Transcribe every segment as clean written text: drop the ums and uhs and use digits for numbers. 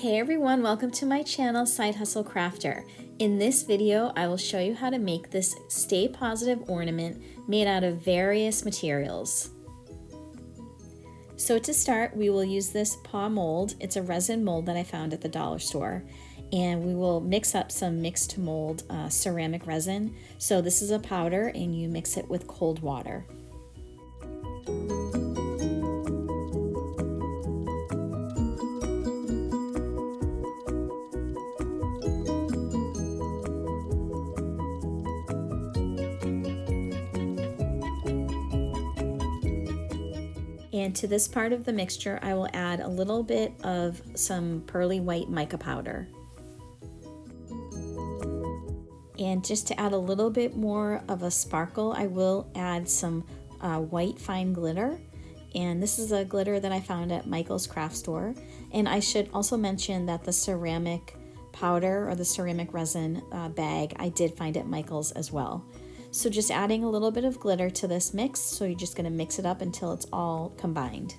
Hey everyone, welcome to my channel, Side Hustle Crafter. In this video, I will show you how to make this Stay Positive ornament made out of various materials. So to start, we will use this paw mold. It's a resin mold that I found at the dollar store. And we will mix up some mixed mold ceramic resin. So this is a powder and you mix it with cold water. And to this part of the mixture, I will add a little bit of some pearly white mica powder. And just to add a little bit more of a sparkle, I will add some white fine glitter. And this is a glitter that I found at Michael's craft store. And I should also mention that the ceramic powder or the ceramic resin bag I did find at Michael's as well. So just adding a little bit of glitter to this mix, so you're just going to mix it up until it's all combined.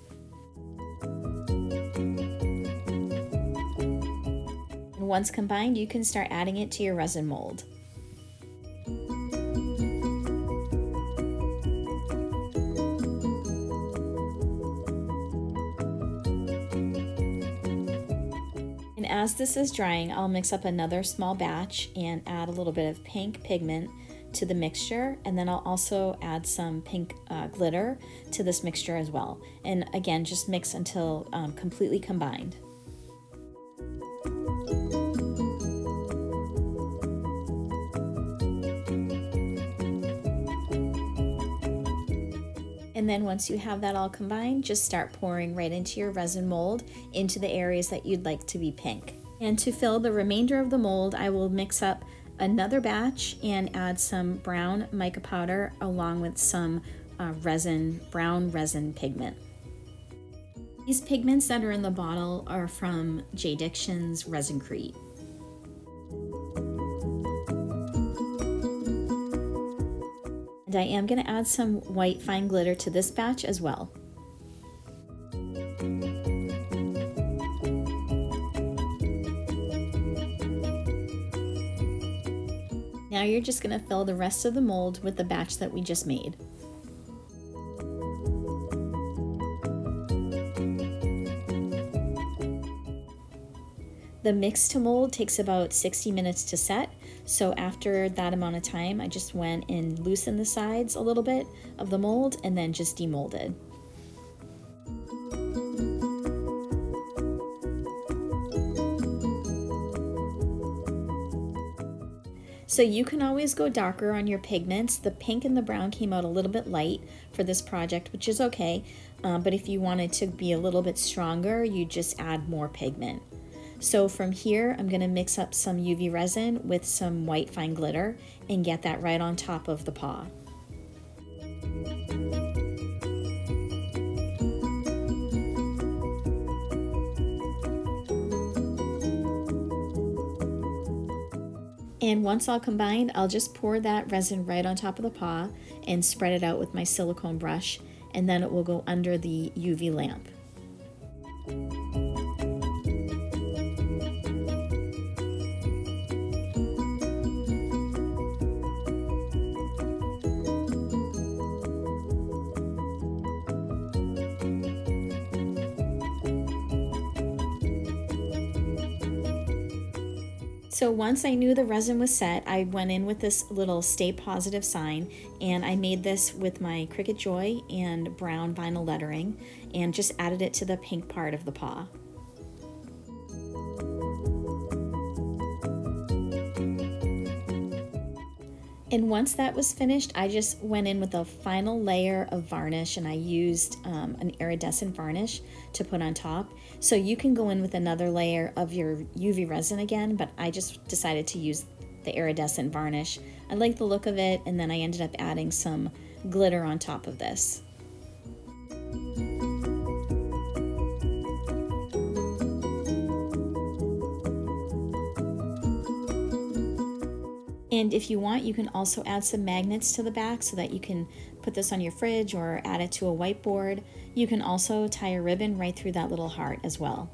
And once combined, you can start adding it to your resin mold. And as this is drying, I'll mix up another small batch and add a little bit of pink pigment to the mixture, and then I'll also add some pink glitter to this mixture as well. And again, just mix until completely combined. And then once you have that all combined, just start pouring right into your resin mold into the areas that you'd like to be pink. And to fill the remainder of the mold, I will mix up another batch and add some brown mica powder along with some brown resin pigment. These pigments that are in the bottle are from J. Dixon's Resincrete. And I am going to add some white fine glitter to this batch as well. Now you're just going to fill the rest of the mold with the batch that we just made. The mix to mold takes about 60 minutes to set, so after that amount of time I just went and loosened the sides a little bit of the mold and then just demolded. So you can always go darker on your pigments. The pink and the brown came out a little bit light for this project, which is okay. But if you wanted to be a little bit stronger, you just add more pigment. So from here, I'm gonna mix up some UV resin with some white fine glitter and get that right on top of the paw. And once all combined, I'll just pour that resin right on top of the paw and spread it out with my silicone brush, and then it will go under the UV lamp. So once I knew the resin was set, I went in with this little Stay Positive sign, and I made this with my Cricut Joy and brown vinyl lettering and just added it to the pink part of the paw. And once that was finished, I just went in with a final layer of varnish, and I used an iridescent varnish to put on top. So you can go in with another layer of your UV resin again, but I just decided to use the iridescent varnish. I like the look of it, and then I ended up adding some glitter on top of this. And if you want, you can also add some magnets to the back so that you can put this on your fridge or add it to a whiteboard. You can also tie a ribbon right through that little heart as well.